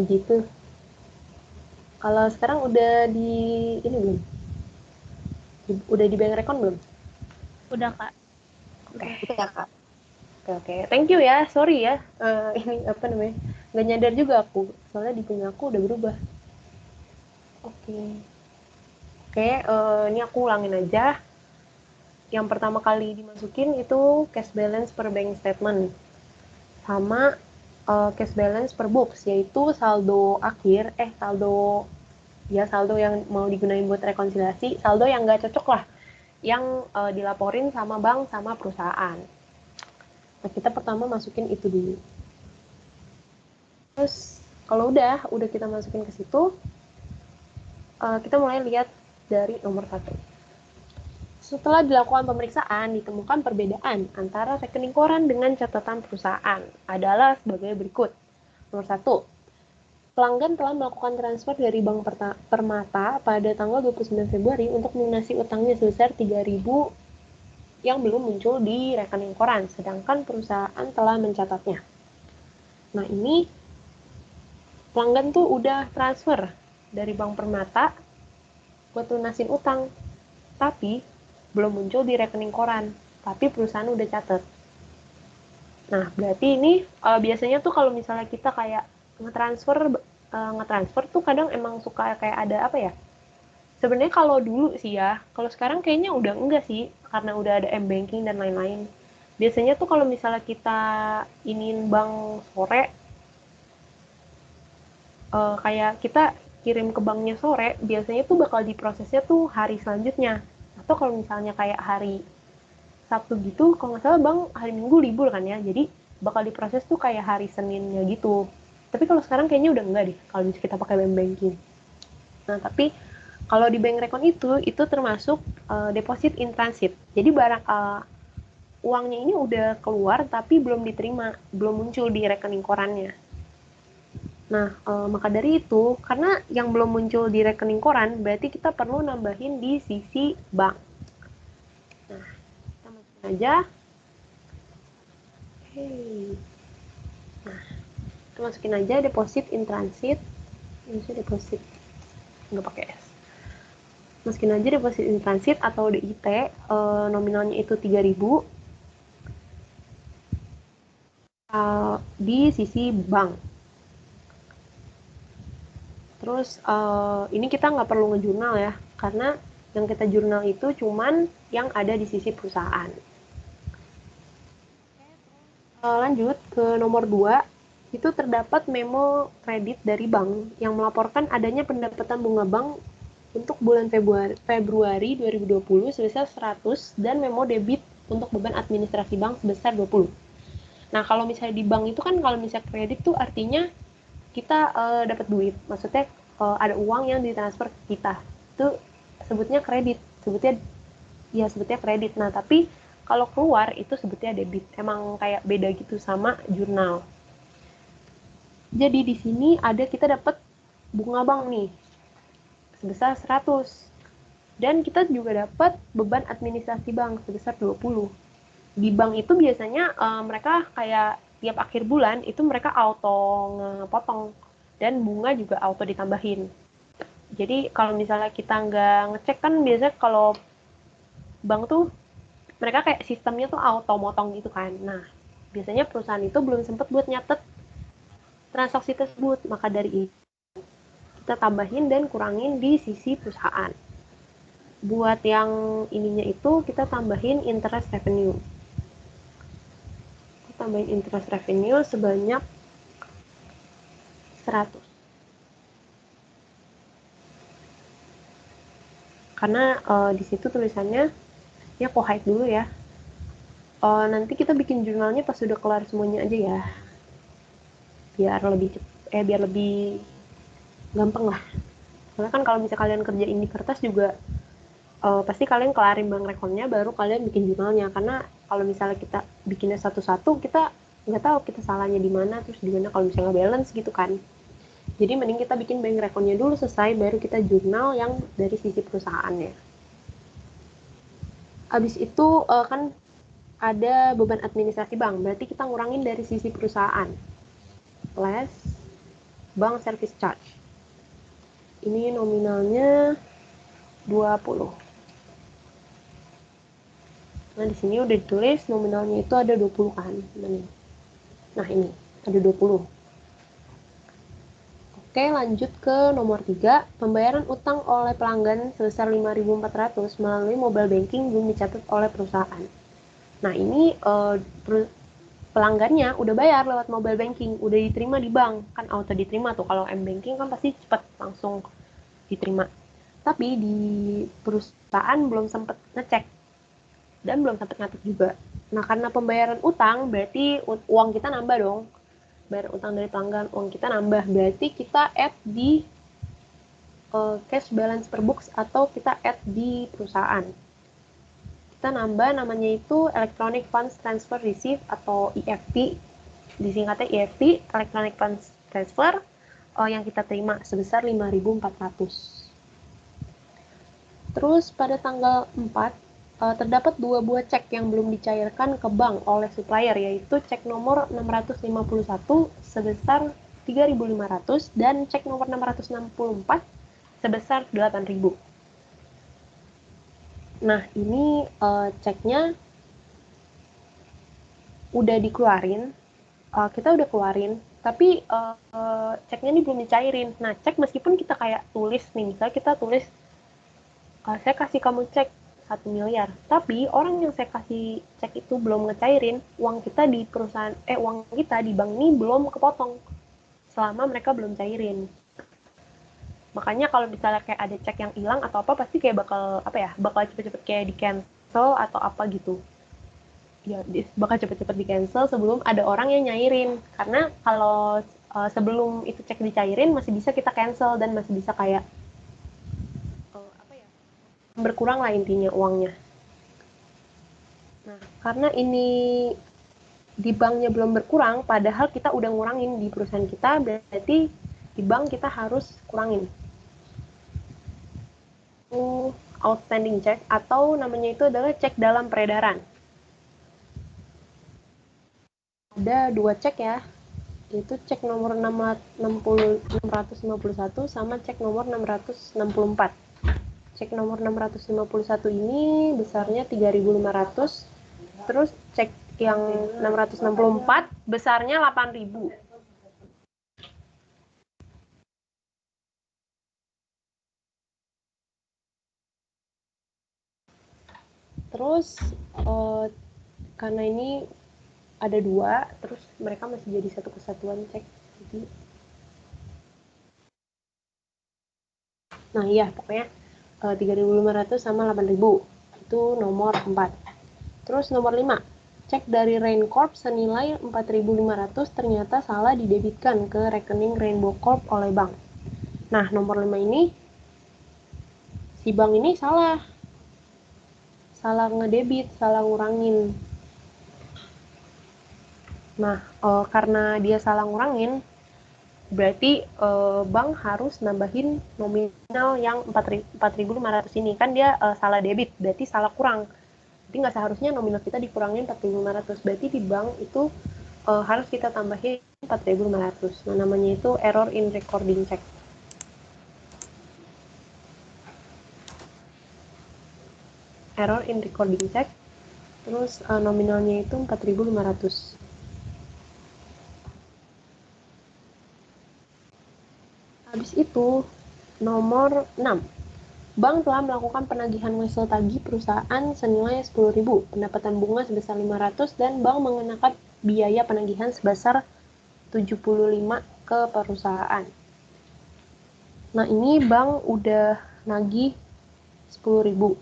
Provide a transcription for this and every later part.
gitu. Kalau sekarang udah di ini belum? Udah di bank rekon belum? Udah, Kak. Oke, udah Kak. Oke. Thank you ya. Sorry ya. Ini apa namanya? Nggak nyadar juga aku. Soalnya di punya aku udah berubah. Oke. Oke, ini aku ulangin aja. Yang pertama kali dimasukin itu cash balance per bank statement. Sama cash balance per books, yaitu saldo akhir, saldo yang mau digunain buat rekonsiliasi, saldo yang nggak cocok lah, yang dilaporin sama bank sama perusahaan. Nah, kita pertama masukin itu dulu. Terus kalau udah kita masukin ke situ, kita mulai lihat dari nomor 1. Setelah dilakukan pemeriksaan, ditemukan perbedaan antara rekening koran dengan catatan perusahaan adalah sebagai berikut. Nomor 1, pelanggan telah melakukan transfer dari Bank Permata pada tanggal 29 Februari untuk melunasi utangnya sebesar 3.000 yang belum muncul di rekening koran, sedangkan perusahaan telah mencatatnya. Nah, ini pelanggan tuh udah transfer dari Bank Permata buat lunasin utang, tapi belum muncul di rekening koran, tapi perusahaan udah catat. Nah, berarti ini biasanya tuh kalau misalnya kita kayak ngetransfer tuh kadang emang suka kayak ada apa ya? Sebenarnya kalau dulu sih ya, kalau sekarang kayaknya udah enggak sih, karena udah ada m-banking dan lain-lain. Biasanya tuh kalau misalnya kita iniin bank sore, kayak kita kirim ke banknya sore, biasanya tuh bakal diprosesnya tuh hari selanjutnya. Atau kalau misalnya kayak hari Sabtu gitu, kalau nggak salah bang hari Minggu libur kan ya, jadi bakal diproses tuh kayak hari Seninnya gitu. Tapi kalau sekarang kayaknya udah enggak deh, kalau misalnya kita pakai bank banking. Nah, tapi kalau di bank rekon itu termasuk deposit in transit. Jadi barang uangnya ini udah keluar tapi belum diterima, belum muncul di rekening korannya. Nah, maka dari itu, karena yang belum muncul di rekening koran, berarti kita perlu nambahin di sisi bank. Nah, kita masukin aja. Hey. Nah, kita masukin aja deposit in transit. Ini sih deposit, nggak pakai S. Masukin aja deposit in transit atau DIT, nominalnya itu 3.000 di sisi bank. Terus ini kita nggak perlu ngejurnal ya, karena yang kita jurnal itu cuman yang ada di sisi perusahaan. Lanjut ke nomor 2, itu terdapat memo kredit dari bank yang melaporkan adanya pendapatan bunga bank untuk bulan Februari 2020 sebesar 100 dan memo debit untuk beban administrasi bank sebesar 20. Nah, kalau misalnya di bank itu kan kalau misalnya kredit tuh artinya kita dapat duit. Maksudnya ada uang yang ditransfer ke kita. Itu sebutnya kredit. Sebutnya kredit. Nah, tapi kalau keluar itu sebutnya debit. Emang kayak beda gitu sama jurnal. Jadi di sini ada kita dapat bunga bank nih sebesar 100. Dan kita juga dapat beban administrasi bank sebesar 20. Di bank itu biasanya mereka kayak tiap akhir bulan itu mereka auto ngepotong dan bunga juga auto ditambahin. Jadi kalau misalnya kita nggak ngecek kan biasanya kalau bank tuh mereka kayak sistemnya tuh auto motong gitu kan. Nah, biasanya perusahaan itu belum sempat buat nyatet transaksi tersebut. Maka dari itu kita tambahin dan kurangin di sisi perusahaan. Buat yang ininya itu kita tambahin interest revenue. Kita tambahin interest revenue sebanyak 100. Karena di situ tulisannya ya aku hide dulu ya. Nanti kita bikin jurnalnya pas sudah kelar semuanya aja ya. Biar lebih gampang lah. Karena kan kalau misalnya kalian kerjain di kertas juga pasti kalian kelarin bank rekonnya baru kalian bikin jurnalnya. Karena kalau misalnya kita bikinnya satu-satu kita nggak tahu kita salahnya di mana terus di mana kalau misalnya balance gitu kan. Jadi mending kita bikin bank rekonnya dulu selesai baru kita jurnal yang dari sisi perusahaannya. Abis itu kan ada beban administrasi bank, berarti kita ngurangin dari sisi perusahaan. Less bank service charge. Ini nominalnya 20. Nah, di sini udah ditulis nominalnya itu ada 20 kan. Nah, ini ada 20. Oke, lanjut ke nomor 3. Pembayaran utang oleh pelanggan sebesar 5.400 melalui mobile banking belum dicatat oleh perusahaan. Nah, ini pelanggannya udah bayar lewat mobile banking, udah diterima di bank, kan auto diterima tuh. Kalau m-banking kan pasti cepat langsung diterima. Tapi di perusahaan belum sempat ngecek dan belum sempat ngatur juga. Nah, karena pembayaran utang berarti uang kita nambah dong. Bayar utang dari pelanggan, uang kita nambah, berarti kita add di cash balance per books atau kita add di perusahaan. Kita nambah namanya itu Electronic Funds Transfer Receipt atau EFT, disingkatnya EFT, Electronic Funds Transfer, yang kita terima sebesar 5.400. Terus pada tanggal 4, terdapat 2 buah cek yang belum dicairkan ke bank oleh supplier, yaitu cek nomor 651 sebesar 3.500 dan cek nomor 664 sebesar 8.000. Nah, ini ceknya udah dikeluarin, kita udah keluarin, tapi ceknya ini belum dicairin. Nah, cek meskipun kita kayak tulis nih, misalnya kita tulis, saya kasih kamu cek 1 miliar, tapi orang yang saya kasih cek itu belum ngecairin, uang kita di perusahaan, uang kita di bank ini belum kepotong selama mereka belum cairin. Makanya kalau misalnya kayak ada cek yang hilang atau apa, pasti kayak bakal cepet-cepet kayak di cancel atau apa gitu. Ya, bakal cepet-cepet di cancel sebelum ada orang yang nyairin. Karena kalau sebelum itu cek dicairin masih bisa kita cancel dan masih bisa kayak berkurang lah intinya uangnya. Nah, karena ini di banknya belum berkurang, padahal kita udah ngurangin di perusahaan kita, berarti di bank kita harus kurangin outstanding check, atau namanya itu adalah cek dalam peredaran. Ada 2 cek ya, yaitu cek nomor 651 sama cek nomor 664. Cek nomor 651 ini besarnya 3.500, terus cek yang 664 besarnya 8.000. Terus karena ini ada 2, terus mereka masih jadi satu kesatuan cek. Jadi, nah iya, pokoknya 3.500 sama 8.000 itu nomor 4. Terus nomor 5, cek dari Rain Corp senilai 4.500 ternyata salah didebitkan ke rekening Rainbow Corp oleh bank. Nah, nomor 5 ini si bank ini salah ngedebit, salah ngurangin. Nah, karena dia salah ngurangin, berarti bank harus nambahin nominal yang 4.500 ini. Kan dia salah debit, berarti salah kurang. Jadi nggak seharusnya nominal kita dikurangin 4.500. Berarti di bank itu harus kita tambahin 4.500. Nah, namanya itu error in recording check. Error in recording check. Terus nominalnya itu 4.500. Habis itu, nomor 6. Bank telah melakukan penagihan wesel tagih perusahaan senilai 10.000, pendapatan bunga sebesar 500, dan bank mengenakan biaya penagihan sebesar 75 ke perusahaan. Nah, ini bank udah nagih 10.000.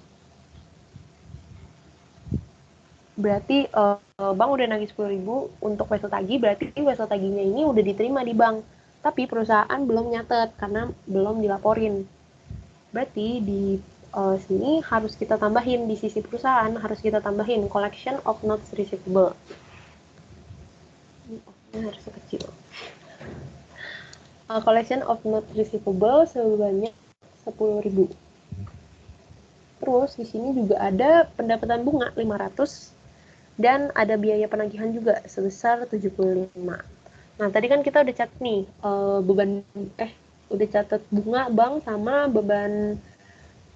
Berarti bank udah nagih 10.000 untuk wesel tagih, berarti wesel tagihnya ini udah diterima di bank. Tapi perusahaan belum nyatet karena belum dilaporin. Berarti di sini harus kita tambahin, di sisi perusahaan harus kita tambahin collection of notes receivable. Ini harus kecil. Collection of notes receivable sebanyak 10.000. Terus di sini juga ada pendapatan bunga 500 dan ada biaya penagihan juga sebesar 75. Nah, tadi kan kita udah catat nih udah catat bunga bank sama beban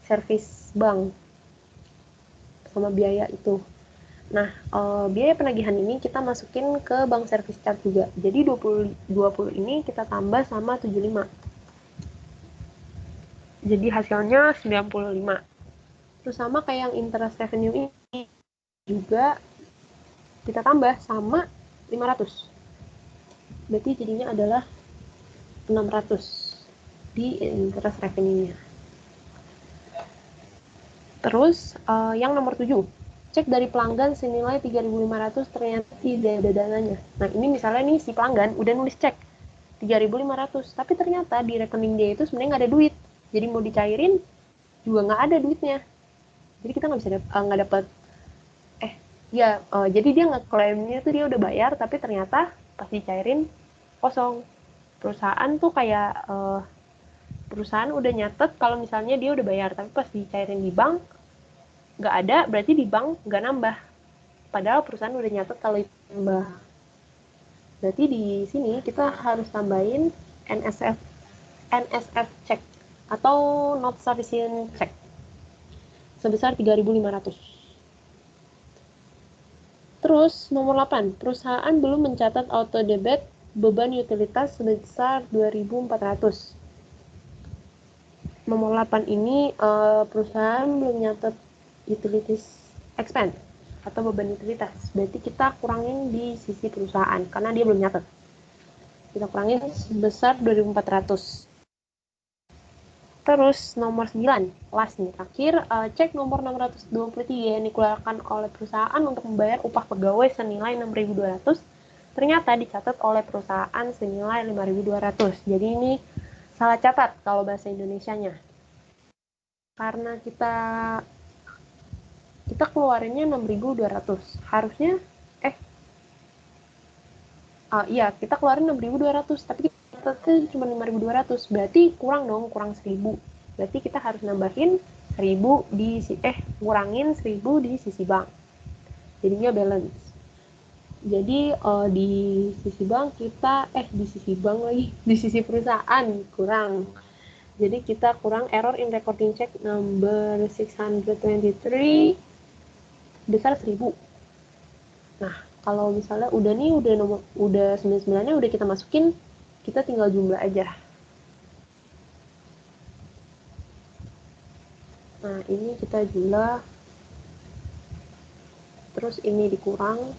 servis bank sama biaya itu. Nah, biaya penagihan ini kita masukin ke bank service charge juga. Jadi 20 ini kita tambah sama 75. Jadi hasilnya 95. Terus sama kayak yang interest revenue ini juga kita tambah sama 500. Berarti jadinya adalah 600 di interest revenue-nya. Terus yang nomor 7, cek dari pelanggan senilai 3.500 ternyata tidak ada dananya. Nah, ini misalnya nih si pelanggan udah nulis cek 3.500, tapi ternyata di rekening dia itu sebenarnya nggak ada duit. Jadi mau dicairin juga nggak ada duitnya. Jadi kita nggak bisa nggak dapat jadi dia ngeklaimnya tuh dia udah bayar, tapi ternyata pas dicairin kosong. Perusahaan tuh kayak perusahaan udah nyatet kalau misalnya dia udah bayar, tapi pas dicairin di bank nggak ada, berarti di bank nggak nambah. Padahal perusahaan udah nyatet kalau itu nambah. Berarti di sini kita harus tambahin NSF NSF check atau not sufficient check sebesar 3.500. Terus nomor 8, perusahaan belum mencatat auto debit beban utilitas sebesar 2.400. Nomor 8 ini perusahaan belum nyatat utilities expense atau beban utilitas. Berarti kita kurangin di sisi perusahaan karena dia belum nyatat. Kita kurangin sebesar 2.400. Terus nomor 9, last nih, terakhir, cek nomor 623 yang dikeluarkan oleh perusahaan untuk membayar upah pegawai senilai 6.200, ternyata dicatat oleh perusahaan senilai 5.200. Jadi ini salah catat kalau bahasa Indonesianya. Karena kita keluarinnya 6.200. Harusnya kita keluarin 6.200, tapi kita cuma 5.200. Berarti kurang dong, kurang 1.000. Berarti kita harus nambahin 1.000 ngurangin 1.000 di sisi bank. Jadinya balance. Jadi di sisi bank di sisi perusahaan kurang. Jadi kita kurang error in recording check number 623 besar 1.000. Nah, kalau misalnya udah 99-nya udah kita masukin, kita tinggal jumlah aja. Nah, ini kita jumlah, terus ini dikurang.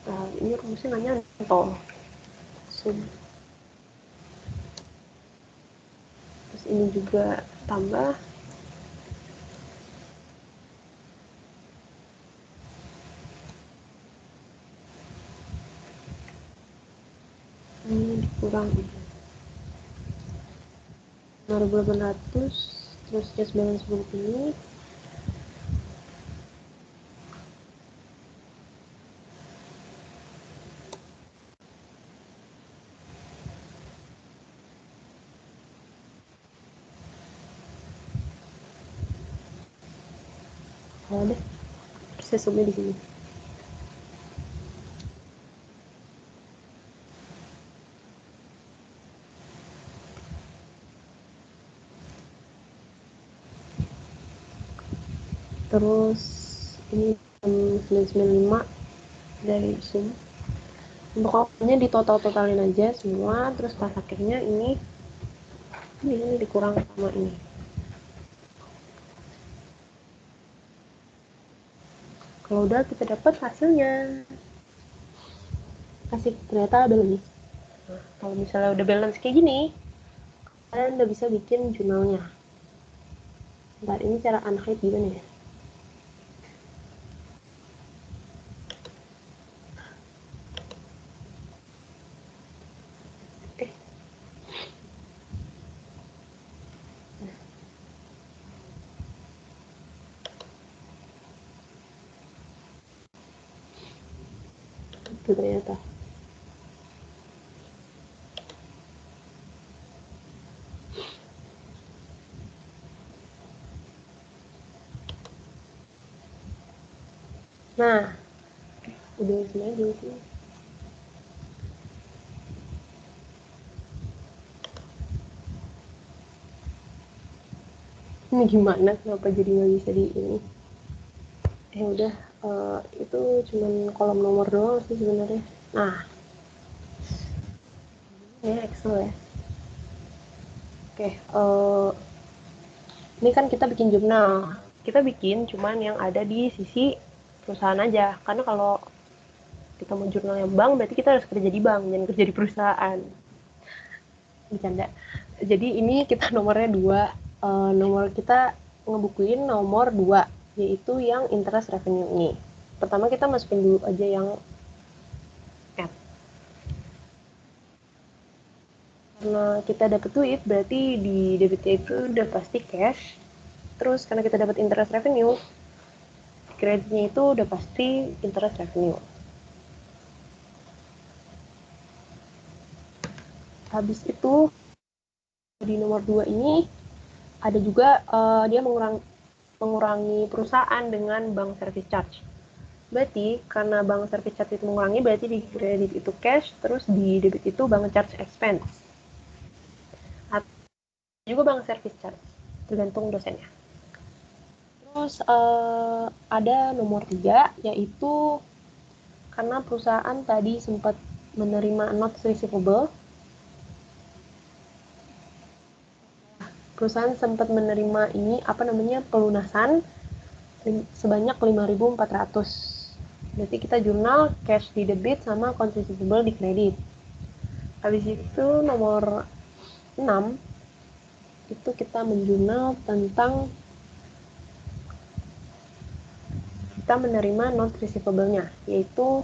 Nah, ini rumusnya nggak nyantol. Terus ini juga tambah. Ini dikurang 6.800, terus cash balance book ini ada sesumnya di sini. Terus ini 995 dari sum. Pokoknya di totalin aja semua, terus pas akhirnya ini dikurang sama ini. Kalau udah kita dapat hasilnya, asik, ternyata balance. Nah, kalau misalnya udah balance kayak gini, kalian udah bisa bikin jurnalnya. Bentar, ini cara unhide gimana ya? Itu ternyata. Nah, Udah sini aja sih. Ini gimana? Kenapa jadi nggak bisa di ini? Udah, itu cuman kolom nomor doang sih sebenarnya. Nah, ini Excel ya. Oke, ini kan kita bikin jurnal. Kita bikin cuman yang ada di sisi perusahaan aja. Karena kalau kita mau jurnal yang bank, berarti kita harus kerja di bank, jangan kerja di perusahaan. Bercanda. Jadi ini kita nomornya 2. Nomor kita ngebukuin nomor 2, yaitu yang interest revenue ini. Pertama kita masukin dulu aja yang add. Karena kita dapat duit, berarti di debitnya itu udah pasti cash. Terus karena kita dapat interest revenue, kreditnya itu udah pasti interest revenue. Habis itu di nomor 2 ini ada juga dia mengurangi perusahaan dengan bank service charge. Berarti karena bank service charge itu mengurangi, berarti di kredit itu cash, terus di debit itu bank charge expense. Atau juga bank service charge, tergantung dosennya. Terus ada nomor 3, yaitu karena perusahaan tadi sempat menerima notes receivable. Perusahaan sempat menerima ini pelunasan sebanyak 5.400. Berarti kita jurnal cash di debit sama accounts receivable di kredit. Habis itu nomor 6 itu kita menjurnal tentang kita menerima note receivable-nya, yaitu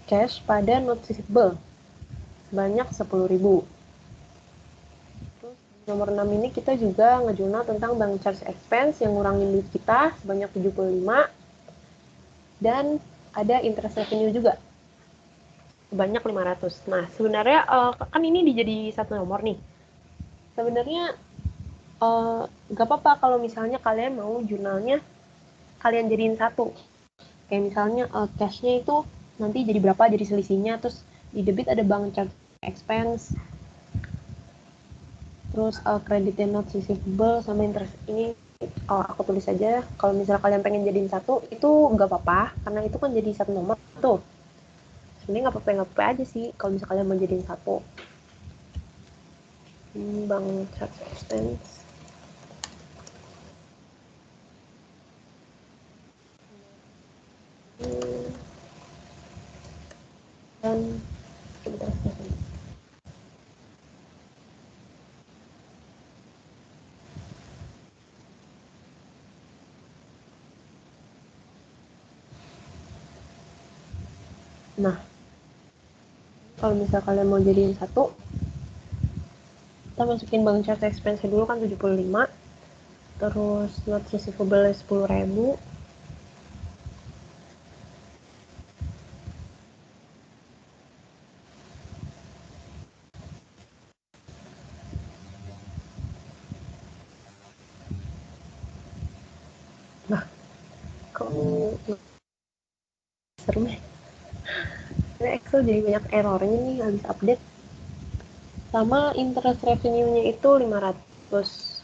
cash pada note receivable sebanyak 10.000. Terus nomor 6 ini kita juga ngejurnal tentang bank charge expense yang ngurangin duit kita sebanyak 75, dan ada interest revenue juga sebanyak 500. Nah, sebenarnya kan ini dijadi satu nomor nih. Sebenarnya gak apa-apa kalau misalnya kalian mau jurnalnya kalian jadiin satu. Kayak misalnya cash-nya itu nanti jadi berapa, jadi selisihnya, terus di debit ada bank charge expense, terus credit and notes receivable sama interest. Ini aku tulis aja. Kalau misalnya kalian pengen jadiin satu, itu nggak apa-apa, karena itu kan jadi satu nomor tuh. Sebenarnya nggak apa-apa aja sih kalau misalnya kalian mau jadiin satu. Bank charge expense. Dan interest revenue. Nah, kalau misalnya kalian mau jadiin satu, kita masukin bank charge expense dulu kan 75, terus note receivable 10.000, nah kalau serem ya, Excel jadi banyak errornya nih habis update. Sama interest revenue-nya itu 500,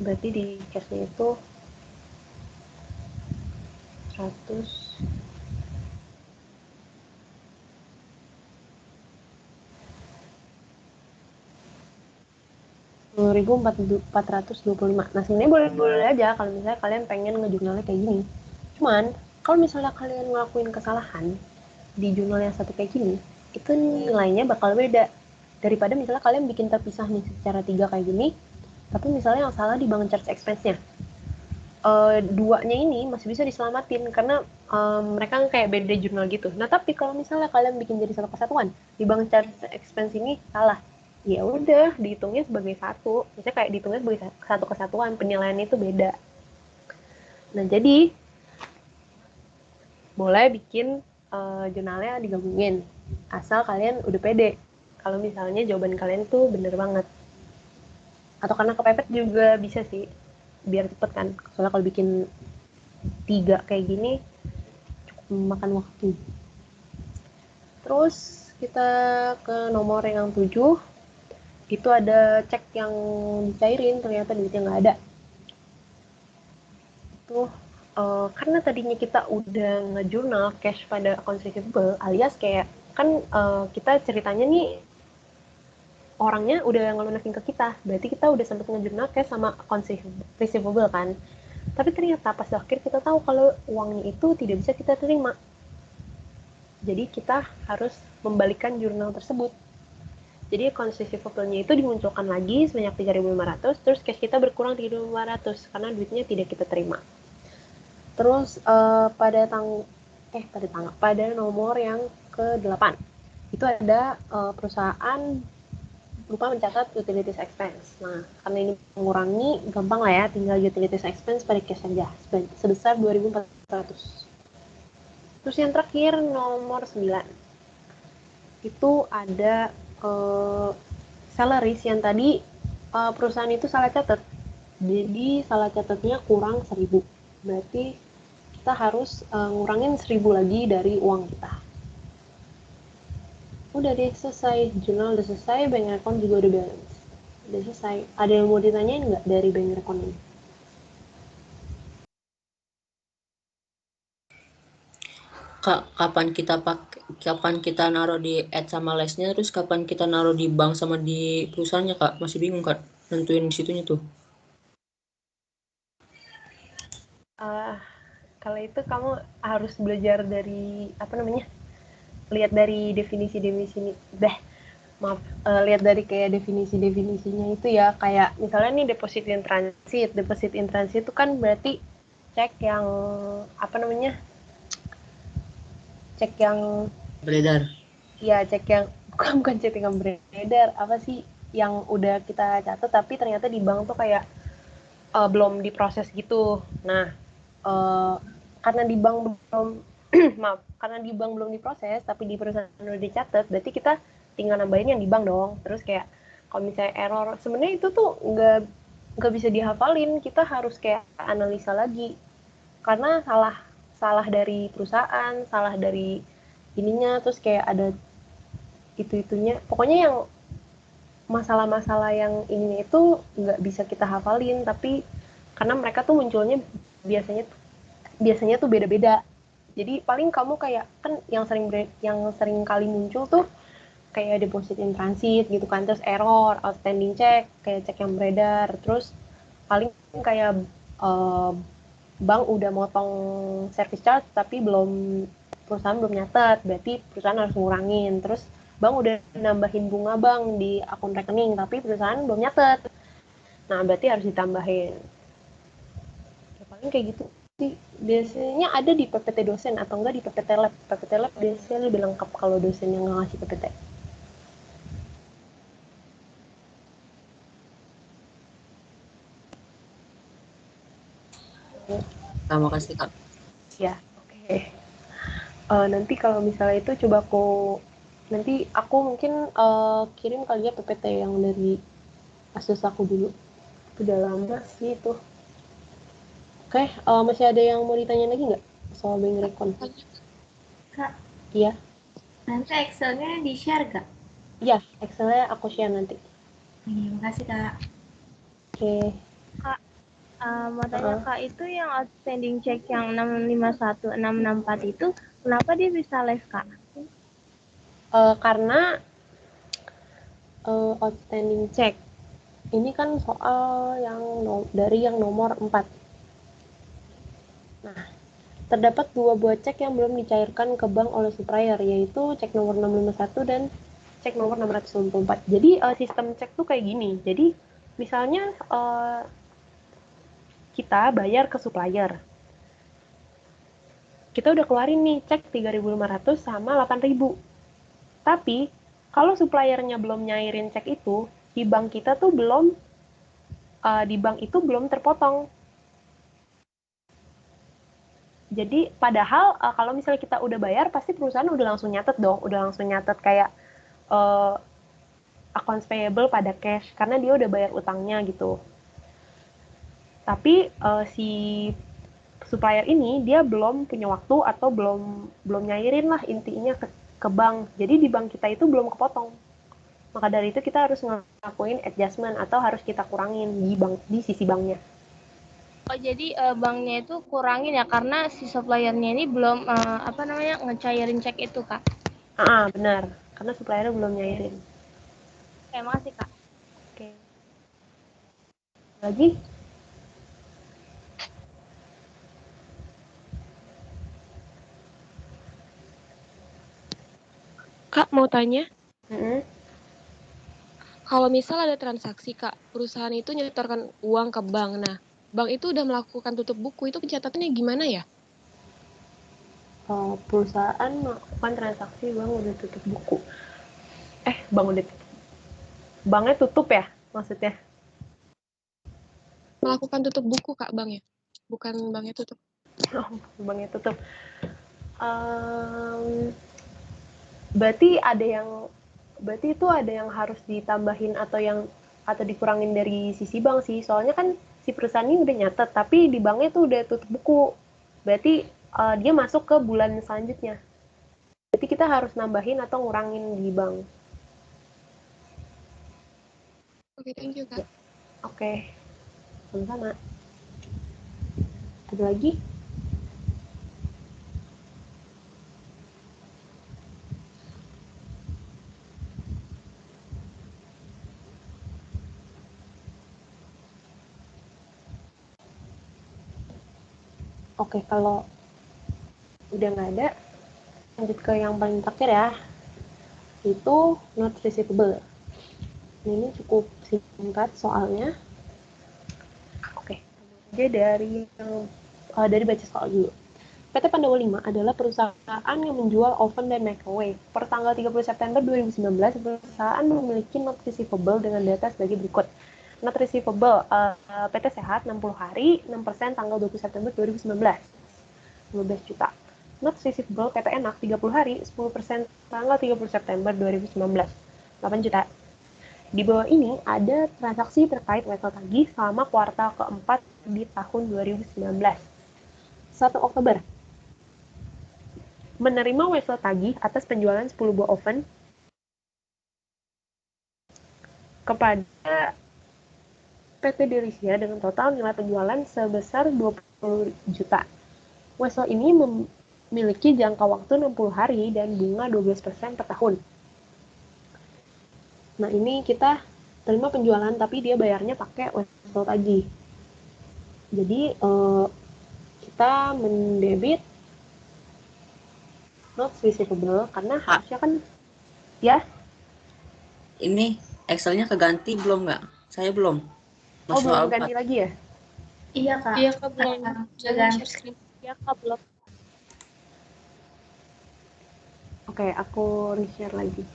berarti di cash-nya itu 100 10.425. Nah, sebenarnya boleh-boleh aja kalau misalnya kalian pengen ngejurnalnya kayak gini. Cuman, kalau misalnya kalian ngelakuin kesalahan di jurnal yang satu kayak gini, itu nilainya bakal beda. Daripada misalnya kalian bikin terpisah nih secara 3 kayak gini, tapi misalnya yang salah di bank charge expense-nya. Duanya ini masih bisa diselamatin karena mereka kayak beda jurnal gitu. Nah, tapi kalau misalnya kalian bikin jadi satu kesatuan, di bank charge expense ini salah, ya udah dihitungnya sebagai satu. Misalnya kayak dihitungnya sebagai satu kesatuan, penilaiannya itu beda. Nah, jadi boleh bikin jurnalnya digabungin, asal kalian udah pede kalau misalnya jawaban kalian tuh bener banget. Atau karena kepepet juga bisa sih, biar cepet kan. Soalnya kalau bikin 3 kayak gini, memakan waktu. Terus kita ke nomor yang 7, itu ada cek yang dicairin, ternyata duitnya nggak ada. Itu karena tadinya kita udah ngejurnal cash pada account receivable, alias kayak kan kita ceritanya nih orangnya udah ngelunasin ke kita, berarti kita udah sempet ngejurnal cash sama account receivable kan. Tapi ternyata pas akhir kita tahu kalau uangnya itu tidak bisa kita terima. Jadi kita harus membalikan jurnal tersebut. Jadi account receivable-nya itu dimunculkan lagi sebanyak 3.500, terus cash kita berkurang 3.500 karena duitnya tidak kita terima. Terus pada nomor yang ke-8 itu ada perusahaan lupa mencatat utilities expense. Nah, karena ini mengurangi, gampang lah ya, tinggal utilities expense pada cash saja sebesar 2.400. Terus yang terakhir nomor 9 itu ada salaries yang tadi perusahaan itu salah catat. Jadi salah catatnya kurang 1.000. Berarti kita harus ngurangin 1.000 lagi dari uang kita. Udah deh, selesai. Jurnal udah selesai, bank account juga udah balance. Udah selesai. Ada yang mau ditanyain nggak dari bank account ini? Kak, kapan kita naruh di add sama lesnya, terus kapan kita naruh di bank sama di perusahaannya, Kak? Masih bingung, Kak, nentuin situnya tuh. Kalau itu kamu harus belajar dari lihat dari definisi-definisi lihat dari kayak definisi-definisinya itu ya, kayak misalnya nih deposit in transit itu kan berarti cek yang cek yang Beredar. ya cek yang bukan cek yang beredar, apa sih yang udah kita catat tapi ternyata di bank tuh kayak belum diproses gitu. Nah, uh, karena di bank belum karena di bank belum diproses tapi di perusahaan udah dicatat, berarti kita tinggal nambahin yang di bank dong. Terus kayak kalau misalnya error, sebenarnya itu tuh nggak bisa dihafalin, kita harus kayak analisa lagi karena salah salah dari perusahaan, salah dari ininya, terus kayak ada itu-itunya, pokoknya yang masalah-masalah yang ininya itu nggak bisa kita hafalin, tapi karena mereka tuh munculnya biasanya biasanya tuh beda-beda. Jadi paling kamu kayak kan yang sering kali muncul tuh kayak deposit in transit gitu kan, terus error, outstanding check, kayak cek yang beredar, terus paling kayak uh, bank udah motong service charge tapi perusahaan belum nyatet, berarti perusahaan harus ngurangin. Terus bank udah nambahin bunga bank di akun rekening tapi perusahaan belum nyatet, nah berarti harus ditambahin. Ya, paling kayak gitu sih. Biasanya ada di PPT dosen atau enggak di PPT lab. PPT lab biasanya lebih lengkap kalau dosennya nggak ngasih PPT. Terima kasih, Kak. Ya, oke. Nanti kalau misalnya itu coba nanti aku mungkin kirim kali ya PPT yang dari asus aku dulu. Udah lama sih itu. Oke, masih ada yang mau ditanya lagi nggak soal bank recon? Kak, Iya, nanti Excelnya di-share gak? iya, Excelnya aku share nanti. Iya, makasih Kak. Oke, Kak, mau tanya uh, Kak, itu yang outstanding check yang 651, 664 itu, kenapa dia bisa live Kak? karena outstanding check ini kan soal dari yang nomor 4. Nah, terdapat 2 buah cek yang belum dicairkan ke bank oleh supplier, yaitu cek nomor 651 dan cek nomor 694. Jadi sistem cek tuh kayak gini. Jadi misalnya kita bayar ke supplier. Kita udah keluarin nih cek 3.500 sama 8.000. Tapi kalau suppliernya belum nyairin cek itu, di bank kita tuh di bank itu belum terpotong. Jadi padahal kalau misalnya kita udah bayar, pasti perusahaan udah langsung nyatet dong, udah langsung nyatet kayak uh, accounts payable pada cash karena dia udah bayar utangnya gitu. Tapi si supplier ini dia belum punya waktu atau belum nyairin lah intinya ke bank. Jadi di bank kita itu belum kepotong. Maka dari itu kita harus ngelakuin adjustment atau harus kita kurangin di sisi banknya. Oh, jadi banknya itu kurangin ya karena si suppliernya ini belum ngecairin cek itu, Kak. Benar. Karena suppliernya belum nyairin. Oke, makasih, Kak. Oke. Lagi? Kak, mau tanya, Mm-mm. kalau misal ada transaksi, Kak, perusahaan itu nyetorkan uang ke bank. Nah, bank itu udah melakukan tutup buku, itu pencatatannya gimana ya? Perusahaan melakukan transaksi, bank udah tutup buku. Bank udah tutup. Banknya tutup ya maksudnya? Melakukan tutup buku, Kak, bank ya? Bukan banknya tutup. Banknya tutup. Berarti itu ada yang harus ditambahin atau dikurangin dari sisi bank sih. Soalnya kan si perusahaan ini udah nyatet, tapi di banknya tuh udah tutup buku. Berarti dia masuk ke bulan selanjutnya. Berarti kita harus nambahin atau ngurangin di bank. Oke, thank you, Kak. Oke, sama-sama. Ada lagi? Oke, kalau udah nggak ada, lanjut ke yang paling terakhir ya, itu not receivable. Ini cukup singkat soalnya. Oke, jadi dari baca soal dulu. PT Pandawa 5 adalah perusahaan yang menjual oven dan microwave. Per tanggal 30 September 2019, perusahaan memiliki not receivable dengan data sebagai berikut. Not receivable PT Sehat 60 hari, 6% tanggal 20 September 2019, 15 juta. Not receivable PT Enak 30 hari, 10% tanggal 30 September 2019, 8 juta. Di bawah ini ada transaksi terkait wesel tagih selama kuartal keempat di tahun 2019. 1 Oktober, menerima wesel tagih atas penjualan 10 buah oven kepada PT Delisia dengan total nilai penjualan sebesar 20 juta. Wesel ini memiliki jangka waktu 60 hari dan bunga 12% per tahun. Nah, ini kita terima penjualan tapi dia bayarnya pakai wesel tagih. Jadi kita mendebit not receivable karena harusnya kan ya. Ini Excelnya keganti belum nggak? Saya belum. Belum ganti lagi ya? Iya, Kak. Iya, Kak, belum. Jangan share screen. Ya, Kak, belum. Oke, aku reshare lagi.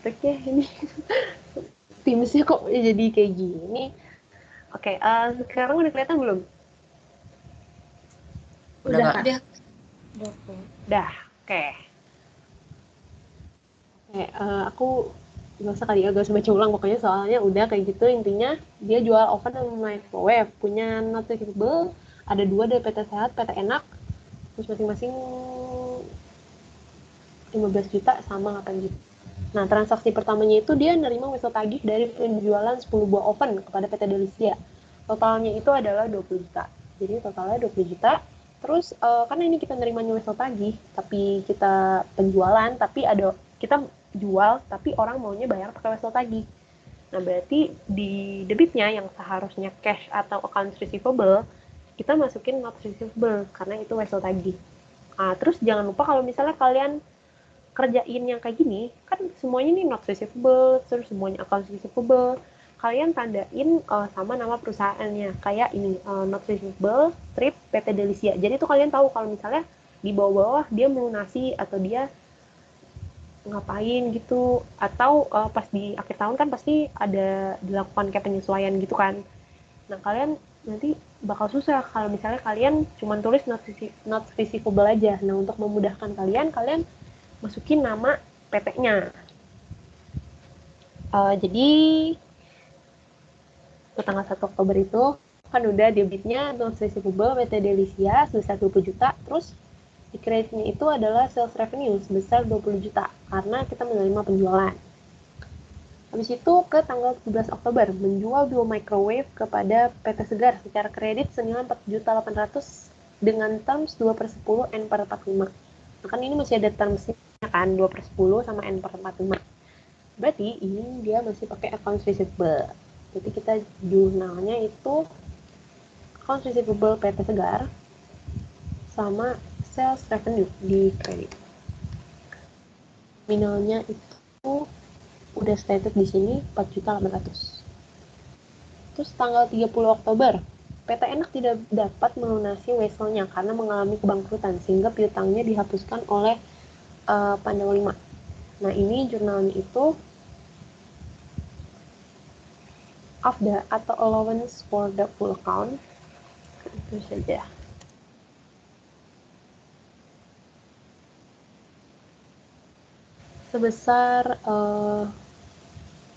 Oke, ini Teams-nya kok jadi kayak gini. Oke, sekarang udah kelihatan belum? Udah, Kak. Udah, oke. Aku nggak usah kali ya, gak usah baca ulang pokoknya soalnya udah kayak gitu. Intinya dia jual oven dan microwave, punya not receivable, ada 2 dari PT Sehat, PT Enak, terus masing-masing 15 juta sama 8 juta. Nah, transaksi pertamanya itu dia nerima wesel tagih dari penjualan 10 buah oven kepada PT Delisia. Totalnya itu adalah 20 juta. Jadi totalnya 20 juta. Terus karena ini kita nerimanya wesel tagih, tapi kita penjualan, tapi kita jual, tapi orang maunya bayar pakai wesel tagih. Nah, berarti di debitnya yang seharusnya cash atau accounts receivable, kita masukin not receivable karena itu wesel tagih. Nah, terus jangan lupa kalau misalnya kalian kerjain yang kayak gini, kan semuanya nih not receivable, terus semuanya accounts receivable, kalian tandain sama nama perusahaannya, kayak ini not receivable strip PT Delisia. Jadi tuh kalian tahu kalau misalnya di bawah-bawah dia melunasi atau dia ngapain gitu, atau pas di akhir tahun kan pasti ada dilakukan kayak penyesuaian gitu kan. Nah, kalian nanti bakal susah kalau misalnya kalian cuma tulis not receivable aja. Nah, untuk memudahkan kalian masukin nama PT-nya. Jadi ke tanggal 1 Oktober itu kan udah debitnya notes receivable PT Delisia sebesar 20 juta, terus di kreditnya itu adalah sales revenue sebesar 20 juta karena kita menerima penjualan. Habis itu ke tanggal 17 Oktober menjual 2 microwave kepada PT Segar secara kredit senilai 4.800.000 dengan terms 2/10 N/45. Nah, kan ini masih ada termsnya kan 2/10 sama N/45. Berarti ini dia masih pakai accounts receivable. Jadi kita jurnalnya itu accounts receivable PT Segar sama sales revenue di kredit. Nominalnya itu udah stated di sini 4.800.000. Terus tanggal 30 Oktober, PT Enak tidak dapat melunasi Wesselnya karena mengalami kebangkrutan sehingga piutangnya dihapuskan oleh Pandawa 5. Nah, ini jurnalnya itu AFDA atau allowance for the full account. Itu saja. Sebesar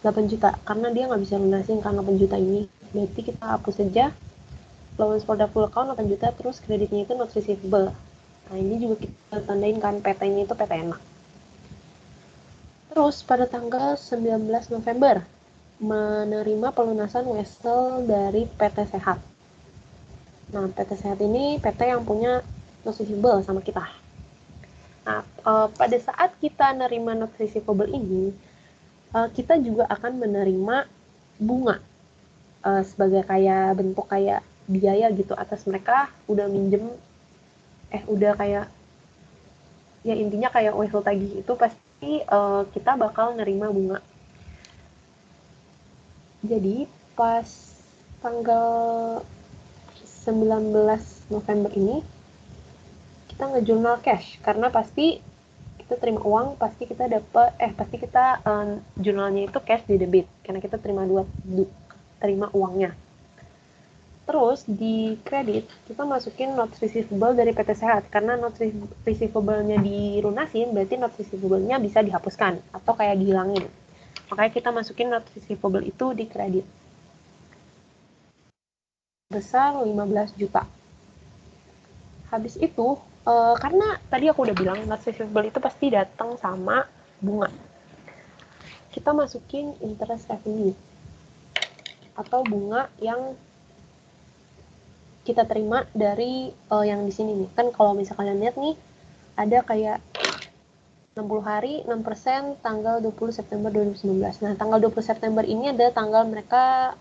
8 juta karena dia nggak bisa lunasin kan 8 juta ini, berarti kita hapus saja allowance for the full account 8 juta, terus kreditnya itu notes receivable. Nah, ini juga kita tandain kan PT-nya itu PT Enak. Terus pada tanggal 19 November menerima pelunasan Wessel dari PT Sehat. Nah, PT Sehat ini PT yang punya notes receivable sama kita. Nah, pada saat kita nerima notes receivable ini, kita juga akan menerima bunga sebagai kayak bentuk kayak biaya gitu atas mereka udah minjem, udah kayak ya intinya kayak Wessel tagih itu pasti kita bakal nerima bunga. Jadi pas tanggal 19 November ini kita ngejurnal cash karena pasti kita terima uang, pasti kita dapat pasti kita jurnalnya itu cash di debit karena kita terima uangnya. Terus di kredit kita masukin notes receivable dari PT Sehat karena notes receivable-nya dilunasin berarti notes receivable-nya bisa dihapuskan atau kayak dihilangin. Makanya kita masukin notes receivable itu di kredit. Besar 15 juta. Habis itu karena tadi aku udah bilang notes receivable itu pasti datang sama bunga. Kita masukin interest revenue atau bunga yang kita terima dari yang di sini nih. Kan kalau misalkan kalian lihat nih ada kayak 60 hari 6% tanggal 20 September 2019. Nah, tanggal 20 September ini ada tanggal mereka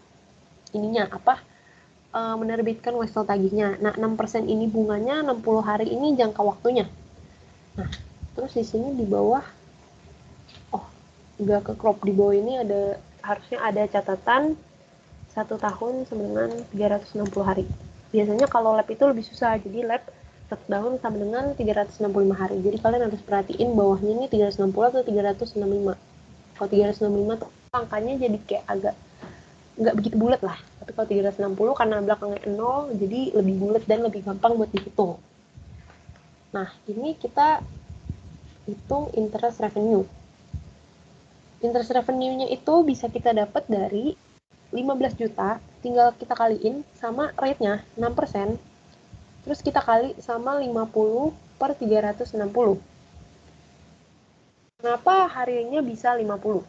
ininya menerbitkan Wessel tagihnya. Nah, 6% ini bunganya, 60 hari ini jangka waktunya. Nah, terus di sini di bawah, nggak ke crop, di bawah ini harusnya ada catatan 1 tahun sama dengan 360 hari. Biasanya kalau lab itu lebih susah, jadi lab 1 tahun sama dengan 365 hari. Jadi kalian harus perhatiin bawahnya ini 360 atau 365. Kalau 365 tuh angkanya jadi kayak agak nggak begitu bulat lah, tapi kalau 360 karena belakangnya 0 jadi lebih bulat dan lebih gampang buat dihitung. Nah, ini kita hitung interest revenue. Interest revenue-nya itu bisa kita dapat dari 15 juta, tinggal kita kaliin sama rate-nya 6%, terus kita kali sama 50/360. Kenapa harinya bisa 50?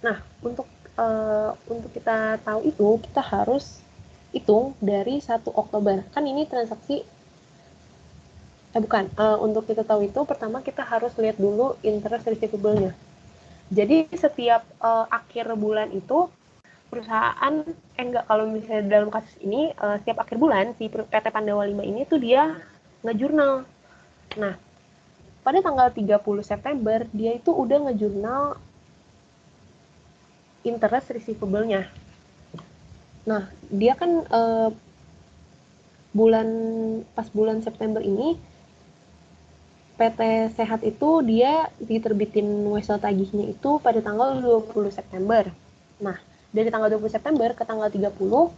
Nah, untuk kita tahu itu, kita harus hitung dari 1 Oktober. Kan ini transaksi, untuk kita tahu itu, pertama kita harus lihat dulu interest receivable-nya. Jadi, setiap akhir bulan itu, perusahaan, kalau misalnya dalam kasus ini, setiap akhir bulan, si PT Pandawa 5 ini tuh dia ngejurnal. Nah, pada tanggal 30 September, dia itu udah ngejurnal interest receivable-nya. Nah, dia kan pas bulan September ini PT Sehat itu dia diterbitin Wessel tagihnya itu pada tanggal 20 September. Nah, dari tanggal 20 September ke tanggal 30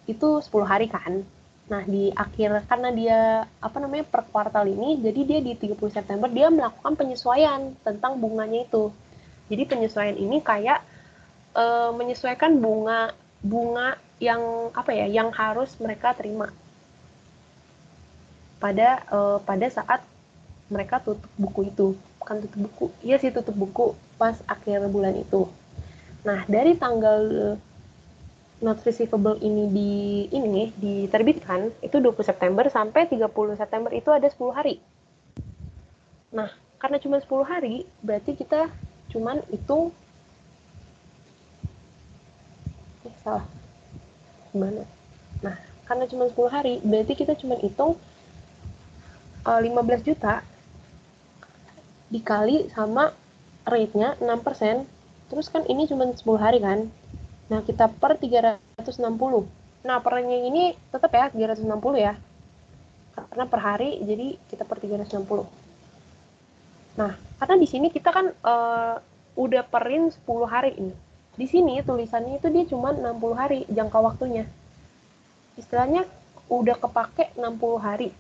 itu 10 hari kan. Nah, di akhir karena dia per kuartal ini, jadi dia di 30 September dia melakukan penyesuaian tentang bunganya itu. Jadi penyesuaian ini kayak menyesuaikan bunga yang apa ya, yang harus mereka terima pada saat mereka tutup buku itu. Bukan tutup buku, iya sih tutup buku pas akhir bulan itu. Nah, dari tanggal not receivable ini diterbitkan itu 20 September sampai 30 September itu ada 10 hari. Nah, karena cuma 10 hari, berarti kita cuman hitung salah. Gimana? Nah, karena cuma 10 hari, berarti kita cuma hitung 15 juta dikali sama rate-nya 6%, terus kan ini cuma 10 hari kan. Nah, kita per 360. Nah, pernya ini tetap ya 360 ya. Karena per hari, jadi kita per 360. Nah, karena di sini kita kan udah perin 10 hari ini. Di sini tulisannya itu dia cuma 60 hari jangka waktunya. Istilahnya udah kepake 60 hari.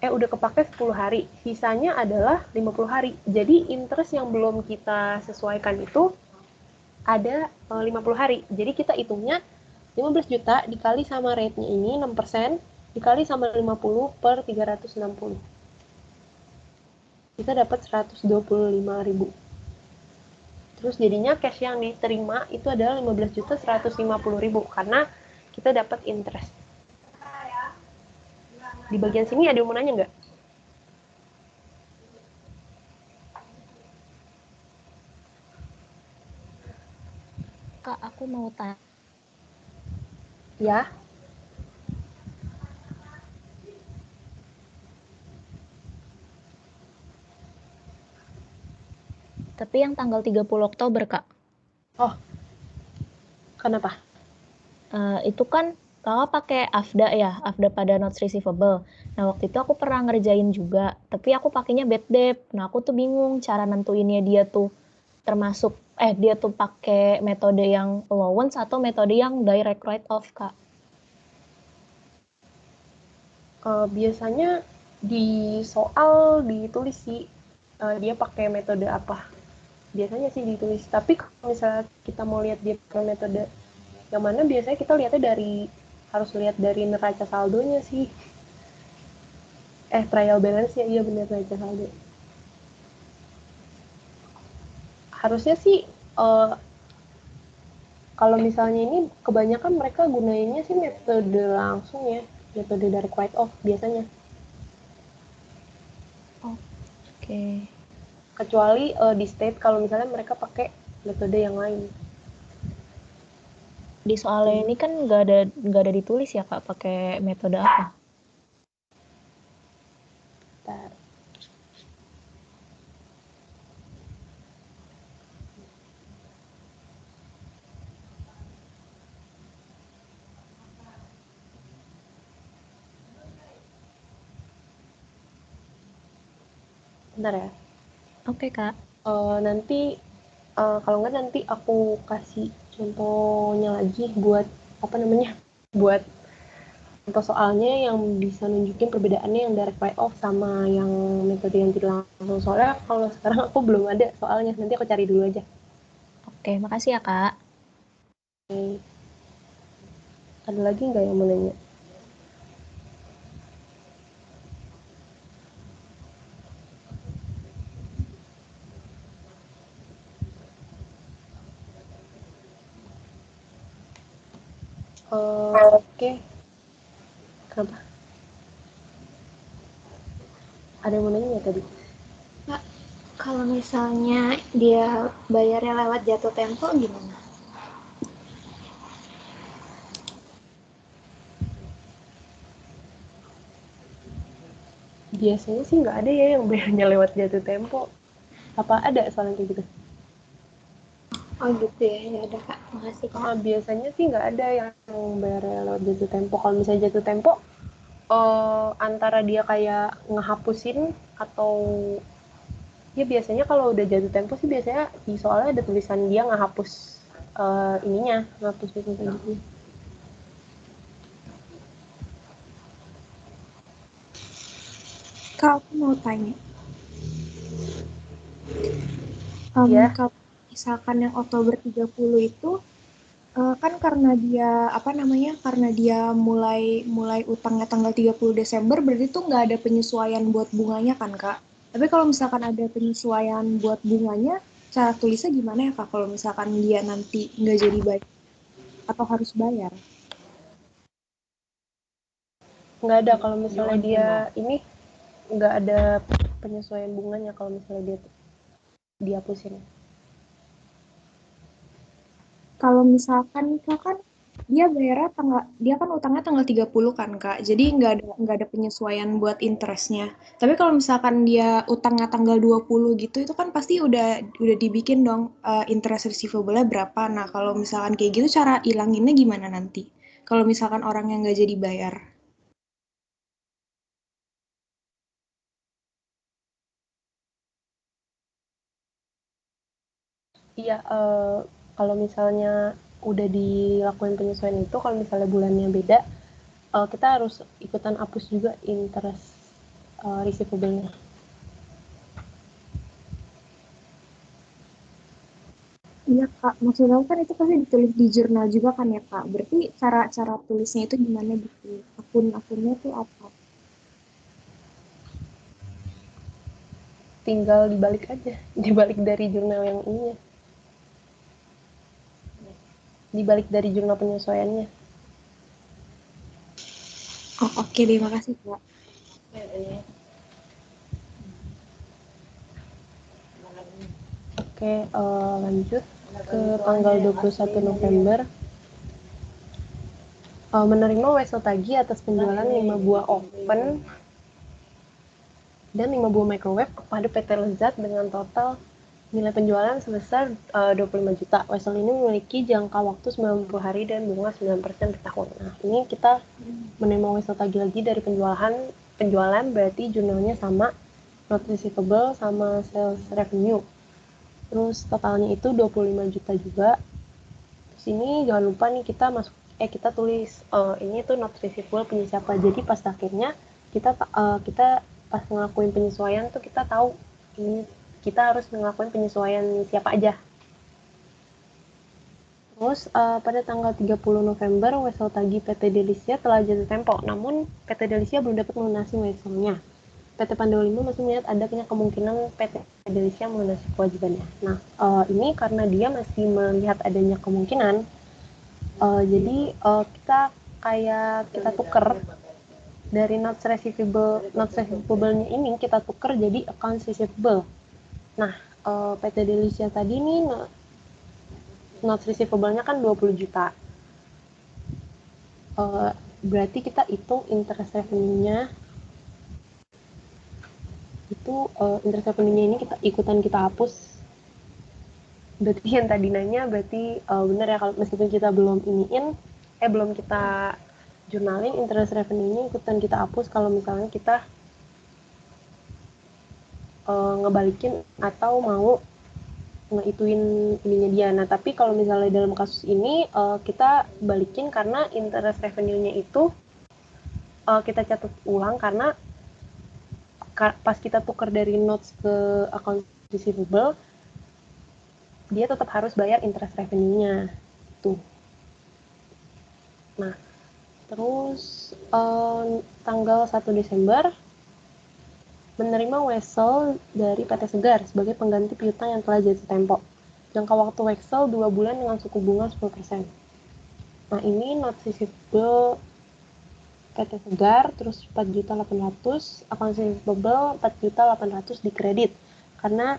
Udah kepake 10 hari. Sisanya adalah 50 hari. Jadi interest yang belum kita sesuaikan itu ada 50 hari. Jadi kita hitungnya 15 juta dikali sama rate-nya ini 6%, dikali sama 50 per 360. Kita dapat 125.000. Terus jadinya cash yang diterima itu adalah 15.150.000 karena kita dapat interest. Di bagian sini ada yang mau nanya nggak? Kak, aku mau tanya. Ya. Tapi yang tanggal 30 Oktober, Kak. Oh. Kenapa? Itu kan Kakak pakai AFDA ya, AFDA pada notes receivable. Nah, waktu itu aku pernah ngerjain juga, tapi aku pakainya bad debt. Nah, aku tuh bingung cara nentuinnya dia tuh termasuk, dia tuh pakai metode yang allowance atau metode yang direct write off, Kak. Biasanya di soal ditulis sih dia pakai metode apa. Biasanya sih ditulis. Tapi kalau misalnya kita mau lihat dia pakai metode yang mana, biasanya kita lihatnya harus lihat dari neraca saldonya sih. Trial balance ya, iya benar, neraca saldo. Harusnya sih kalau misalnya ini kebanyakan mereka gunainnya sih metode langsung ya, metode direct write off biasanya. Oke. Kecuali di state kalau misalnya mereka pakai metode yang lain. Di soalnya ini kan nggak ada ditulis ya, Kak, pakai metode apa? Bentar. Bentar ya. Oke, Kak. Nanti kalau nggak nanti aku kasih contohnya lagi buat buat contoh soalnya yang bisa nunjukin perbedaannya yang direct write off sama yang metode yang tidak langsung. Soalnya kalau sekarang aku belum ada soalnya, nanti aku cari dulu aja. Oke, makasih ya, Kak. Oke. Ada lagi nggak yang mau nanya? Oke. Kenapa? Ada yang mau nanya nggak tadi? Kak, kalau misalnya dia bayarnya lewat jatuh tempo gimana? Biasanya sih nggak ada ya yang bayarnya lewat jatuh tempo. Apa ada soalnya kayak gitu? Oh gitu ya, ya udah Kak, makasih Kak. Biasanya sih nggak ada yang bayar lewat jatuh tempo. Kalau misalnya jatuh tempo, antara dia kayak ngehapusin atau ya biasanya kalau udah jatuh tempo sih biasanya di soalnya ada tulisan dia ngehapus ngehapus buku kayak gitu. Kak, aku mau tanya. Ya. Kalau misalkan yang Oktober 30 itu Kan karena dia karena dia mulai utangnya tanggal 30 Desember, berarti tuh nggak ada penyesuaian buat bunganya kan, Kak? Tapi kalau misalkan ada penyesuaian buat bunganya, cara tulisnya gimana ya, Kak? Kalau misalkan dia nanti nggak jadi bayar atau harus bayar? Nggak ada kalau misalnya dia ini nggak ada penyesuaian bunganya kalau misalnya dia dihapusin. Kalau misalkan Kak kan dia kan utangnya tanggal 30 kan, Kak. Jadi nggak ada penyesuaian buat interestnya. Tapi kalau misalkan dia utangnya tanggal 20 gitu, itu kan pasti udah dibikin dong interest receivable-nya berapa. Nah, kalau misalkan kayak gitu cara ilanginnya gimana nanti? Kalau misalkan orang yang nggak jadi bayar. Iya, kalau misalnya udah dilakuin penyesuaian itu, kalau misalnya bulannya beda, kita harus ikutan hapus juga interest receivable-nya. Iya, Kak. Maksudnya kan itu pasti ditulis di jurnal juga kan ya, Kak. Berarti cara tulisnya itu gimana gitu? Akun-akunnya tuh apa? Tinggal dibalik aja, dibalik dari jurnal yang ini, dibalik dari jurnal penyesuaiannya. Oh, oke deh, makasih, Kak. Oke, lanjut ke tanggal 21 November. Menerima wesel tagih atas penjualan 5 buah oven dan 5 buah microwave kepada PT Lezat dengan total nilai penjualan sebesar 25 juta. Wesel ini memiliki jangka waktu 90 hari dan bunga 9% per tahun. Nah, ini kita menerima wesel tagih lagi dari penjualan berarti jurnalnya sama, not receivable sama sales revenue. Terus totalnya itu 25 juta juga. Terus ini jangan lupa nih kita tulis ini tuh not receivable punya siapa. Jadi pas akhirnya kita pas ngelakuin penyesuaian tuh kita tahu ini kita harus ngelakuin penyesuaian siapa aja. Terus pada tanggal 30 November wesel tagih PT Delisia telah jatuh tempo. Namun PT Delisia belum dapat melunasi weselnya. PT Pandolimo masih melihat adanya kemungkinan PT Delisia melunasi kewajibannya. Nah, ini karena dia masih melihat adanya kemungkinan, jadi kita tuker dari notes receivable-nya ini kita tuker jadi accounts receivable. Nah, PT Delisia tadi nih notes receivable-nya kan 20 juta. Berarti kita hitung interest revenue-nya itu interest revenue-nya ini kita hapus. Berarti yang tadi nanya berarti benar ya kalau meskipun kita belum kita jurnalin interest revenue-nya ikutan kita hapus kalau misalnya kita ngebalikin atau mau ngeituin ininya dia. Nah, tapi kalau misalnya dalam kasus ini kita balikin karena interest revenue-nya itu kita catat ulang karena pas kita tukar dari notes ke account receivable dia tetap harus bayar interest revenue-nya tuh. Nah, terus tanggal 1 Desember menerima wesel dari PT Segar sebagai pengganti piutang yang telah jatuh tempo. Jangka waktu wesel 2 bulan dengan suku bunga 10%. Nah, ini not receivable PT Segar terus 4.800.000, account receivable 4.800.000 di kredit. Karena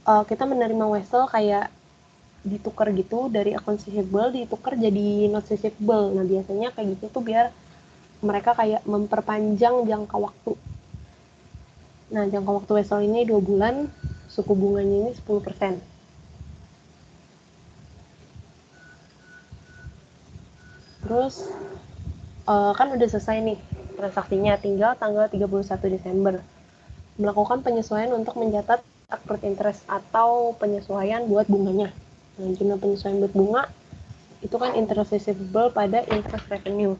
kita menerima wesel kayak ditukar gitu dari account receivable ditukar jadi not receivable. Nah, biasanya kayak gitu tuh biar mereka kayak memperpanjang jangka waktu. Nah, jangka waktu wesel ini 2 bulan, suku bunganya ini 10%. Terus kan udah selesai nih transaksinya, tinggal tanggal 31 Desember. Melakukan penyesuaian untuk mencatat accrued interest atau penyesuaian buat bunganya. Nah, jumlah penyesuaian buat bunga itu kan interest receivable pada interest revenue.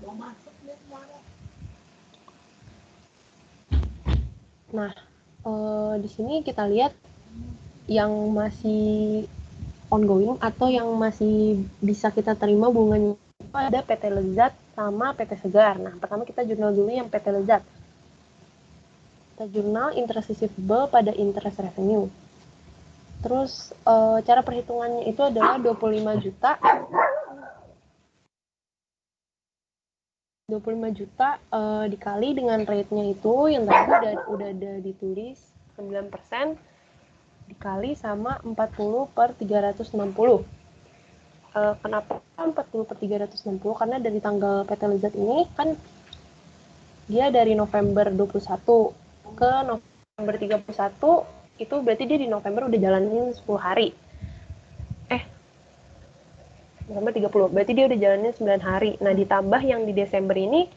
Nah, di sini kita lihat yang masih ongoing atau yang masih bisa kita terima bunganya itu ada PT Lezat sama PT Segar. Nah, pertama kita jurnal dulu yang PT Lezat. Kita jurnal interest receivable pada interest revenue. Terus cara perhitungannya itu adalah 25 juta 25 juta dikali dengan rate-nya itu yang tadi udah ada ditulis 9% dikali sama 40 per 360. Kenapa 40 per 360? Karena dari tanggal PT Lezat ini kan dia dari November 21 ke November 31, itu berarti dia di November udah jalanin 10 hari. November 30, berarti dia udah jalanin 9 hari. Nah, ditambah yang di Desember ini,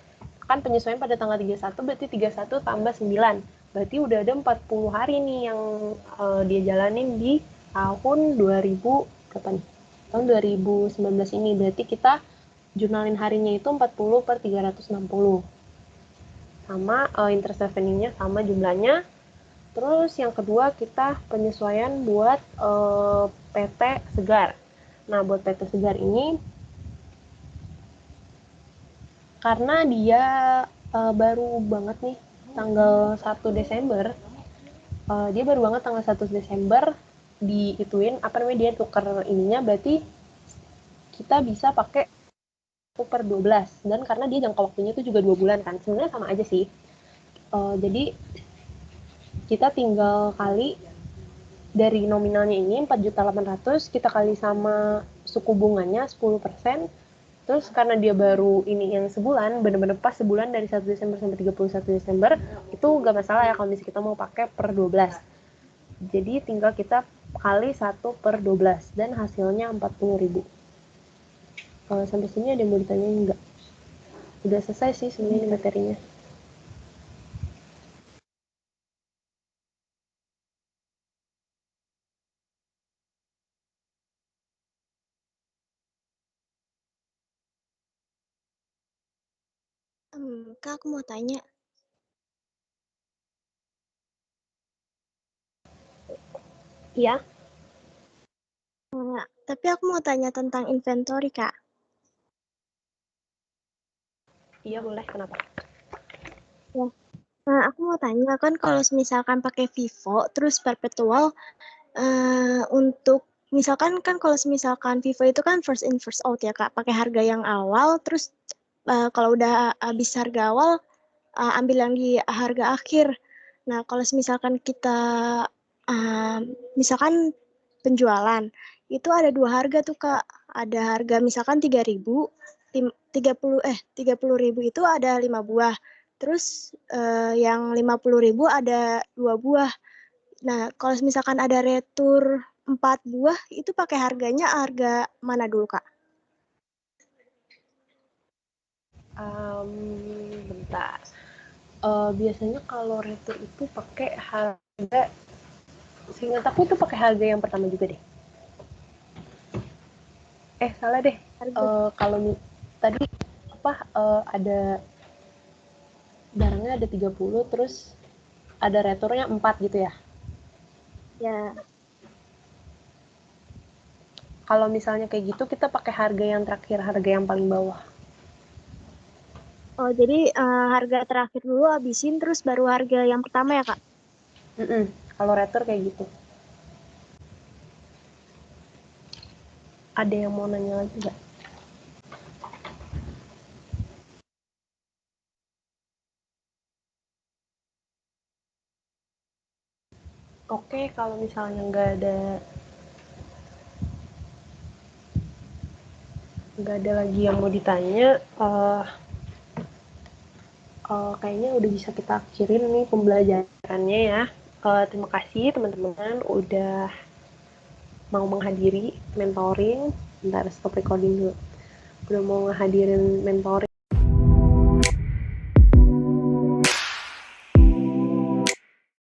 kan penyesuaian pada tanggal 31, berarti 31 tambah 9. Berarti udah ada 40 hari nih yang dia jalanin di tahun 2000, berapa nih? Tahun 2019 ini. Berarti kita jurnalin harinya itu 40 per 360. Sama interest revenue-nya sama jumlahnya. Terus yang kedua kita penyesuaian buat PT Segar. Nah, buat PT Segar ini, karena dia baru banget nih, tanggal 1 Desember, dia baru banget tanggal 1 Desember diituin, dia tuker ininya, berarti kita bisa pakai per 12, dan karena dia jangka waktunya itu juga 2 bulan kan, sebenarnya sama aja sih. Jadi, kita tinggal kali dari nominalnya ini 4.800.000 kita kali sama suku bunganya 10%. Terus karena dia baru ini yang sebulan, bener-bener pas sebulan dari 1 Desember sampai 31 Desember, itu gak masalah ya kalau misalnya kita mau pakai per 12. Jadi tinggal kita kali 1 per 12 dan hasilnya 40.000. Sampai sini ada yang mau ditanyain enggak? Udah selesai sih sebenarnya materinya. Kak, aku mau tanya. Iya. Tapi aku mau tanya tentang inventory, Kak. Iya, boleh. Kenapa? Ya. Nah, aku mau tanya, kan kalau misalkan pakai Vivo, terus perpetual, untuk, misalkan kan kalau misalkan Vivo itu kan first in, first out ya, Kak. Pakai harga yang awal, terus kalau udah habis harga awal, ambil yang di harga akhir. Nah, kalau misalkan kita, misalkan penjualan, itu ada 2 harga tuh, Kak. Ada harga misalkan 3.000, 30.000 itu ada 5 buah. Terus yang 50.000 ada 2 buah. Nah, kalau misalkan ada retur 4 buah, itu pakai harga mana dulu, Kak? Bentar. Biasanya kalau retur itu pakai harga, seingat aku itu pakai harga yang pertama juga deh. Salah deh. Kalau tadi ada barangnya ada 30, terus ada returnya 4 gitu ya? Ya. Kalau misalnya kayak gitu, kita pakai harga yang terakhir, harga yang paling bawah. Oh, jadi harga terakhir dulu habisin, terus baru harga yang pertama ya, Kak? Kalau retur kayak gitu. Ada yang mau nanya lagi nggak? Oke, kalau misalnya nggak ada lagi yang mau ditanya, kayaknya udah bisa kita akhirin nih pembelajarannya ya. Terima kasih teman-teman udah mau menghadiri mentoring. Bentar, stop recording dulu. Udah mau menghadirin mentoring